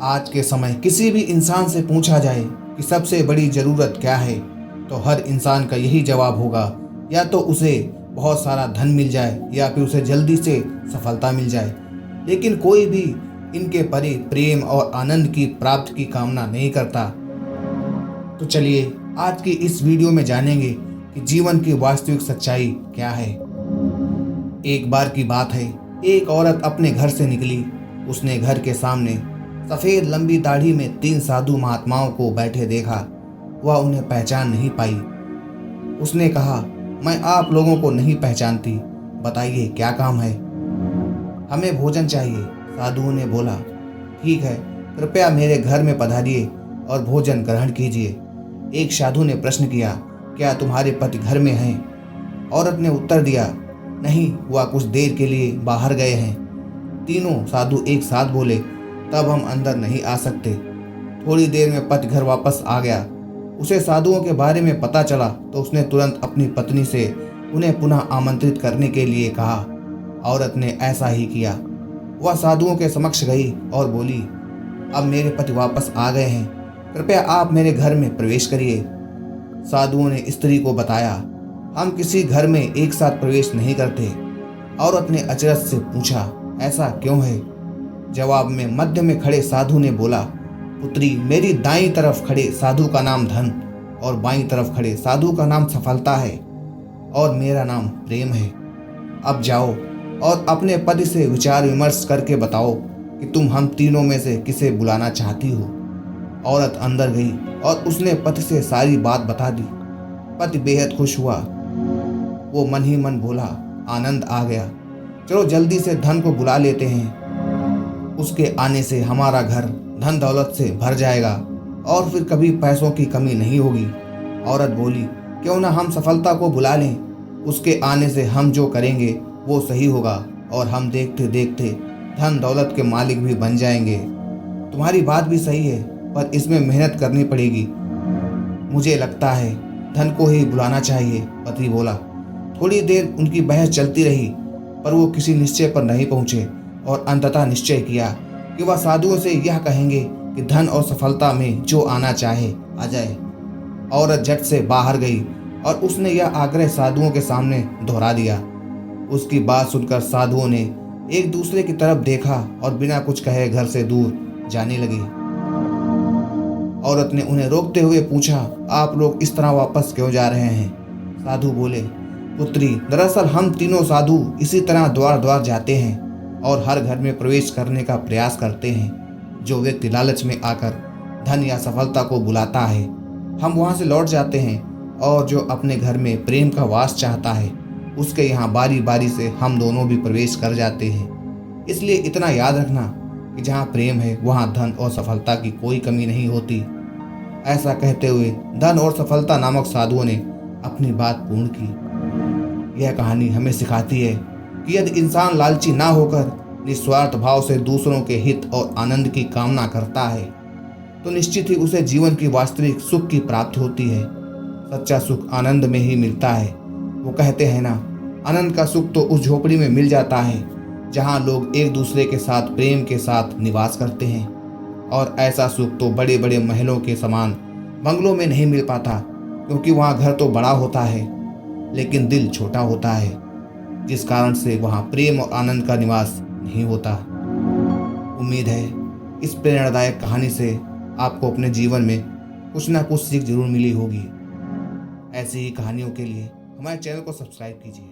आज के समय किसी भी इंसान से पूछा जाए कि सबसे बड़ी ज़रूरत क्या है, तो हर इंसान का यही जवाब होगा, या तो उसे बहुत सारा धन मिल जाए या फिर उसे जल्दी से सफलता मिल जाए। लेकिन कोई भी इनके परे प्रेम और आनंद की प्राप्ति की कामना नहीं करता। तो चलिए आज की इस वीडियो में जानेंगे कि जीवन की वास्तविक सच्चाई क्या है। एक बार की बात है, एक औरत अपने घर से निकली। उसने घर के सामने सफेद लंबी दाढ़ी में 3 साधु महात्माओं को बैठे देखा। वह उन्हें पहचान नहीं पाई। उसने कहा, मैं आप लोगों को नहीं पहचानती, बताइए क्या काम है। हमें भोजन चाहिए, साधुओं ने बोला। ठीक है, कृपया मेरे घर में पधारिए और भोजन ग्रहण कीजिए। एक साधु ने प्रश्न किया, क्या तुम्हारे पति घर में हैं? औरत ने उत्तर दिया, नहीं, वह कुछ देर के लिए बाहर गए हैं। तीनों साधु एक साथ बोले, तब हम अंदर नहीं आ सकते। थोड़ी देर में पति घर वापस आ गया। उसे साधुओं के बारे में पता चला तो उसने तुरंत अपनी पत्नी से उन्हें पुनः आमंत्रित करने के लिए कहा। औरत ने ऐसा ही किया। वह साधुओं के समक्ष गई और बोली, अब मेरे पति वापस आ गए हैं, कृपया आप मेरे घर में प्रवेश करिए। साधुओं ने स्त्री को बताया, हम किसी घर में एक साथ प्रवेश नहीं करते। औरत ने अचरज से पूछा, ऐसा क्यों है? जवाब में मध्य में खड़े साधु ने बोला, पुत्री, मेरी दाईं तरफ खड़े साधु का नाम धन और बाईं तरफ खड़े साधु का नाम सफलता है और मेरा नाम प्रेम है। अब जाओ और अपने पति से विचार विमर्श करके बताओ कि तुम हम तीनों में से किसे बुलाना चाहती हो। औरत अंदर गई और उसने पति से सारी बात बता दी। पति बेहद खुश हुआ। वो मन ही मन बोला, आनंद आ गया, चलो जल्दी से धन को बुला लेते हैं। उसके आने से हमारा घर धन दौलत से भर जाएगा और फिर कभी पैसों की कमी नहीं होगी। औरत बोली, क्यों ना हम सफलता को बुला लें, उसके आने से हम जो करेंगे वो सही होगा और हम देखते देखते धन दौलत के मालिक भी बन जाएंगे। तुम्हारी बात भी सही है, पर इसमें मेहनत करनी पड़ेगी। मुझे लगता है धन को ही बुलाना चाहिए, पति बोला। थोड़ी देर उनकी बहस चलती रही, पर वो किसी निश्चय पर नहीं पहुंचे और अंततः निश्चय किया कि वह साधुओं से यह कहेंगे कि धन और सफलता में जो आना चाहे आ जाए। औरत झट से बाहर गई और उसने यह आग्रह साधुओं के सामने दोहरा दिया। उसकी बात सुनकर साधुओं ने एक दूसरे की तरफ देखा और बिना कुछ कहे घर से दूर जाने लगे। औरत ने उन्हें रोकते हुए पूछा, आप लोग इस तरह वापस क्यों जा रहे हैं? साधु बोले, पुत्री, दरअसल हम तीनों साधु इसी तरह द्वार द्वार जाते हैं और हर घर में प्रवेश करने का प्रयास करते हैं। जो व्यक्ति लालच में आकर धन या सफलता को बुलाता है, हम वहां से लौट जाते हैं, और जो अपने घर में प्रेम का वास चाहता है, उसके यहाँ बारी बारी से हम दोनों भी प्रवेश कर जाते हैं। इसलिए इतना याद रखना कि जहाँ प्रेम है वहाँ धन और सफलता की कोई कमी नहीं होती। ऐसा कहते हुए धन और सफलता नामक साधुओं ने अपनी बात पूर्ण की। यह कहानी हमें सिखाती है कि यदि इंसान लालची ना होकर निस्वार्थ भाव से दूसरों के हित और आनंद की कामना करता है, तो निश्चित ही उसे जीवन की वास्तविक सुख की प्राप्ति होती है। सच्चा सुख आनंद में ही मिलता है। वो कहते हैं ना, आनंद का सुख तो उस झोपड़ी में मिल जाता है जहाँ लोग एक दूसरे के साथ प्रेम के साथ निवास करते हैं। और ऐसा सुख तो बड़े बड़े महलों के समान बंगलों में नहीं मिल पाता, क्योंकि वहाँ घर तो बड़ा होता है लेकिन दिल छोटा होता है, जिस कारण से वहाँ प्रेम और आनंद का निवास नहीं होता। उम्मीद है इस प्रेरणादायक कहानी से आपको अपने जीवन में कुछ ना कुछ सीख जरूर मिली होगी। ऐसी ही कहानियों के लिए हमारे चैनल को सब्सक्राइब कीजिए।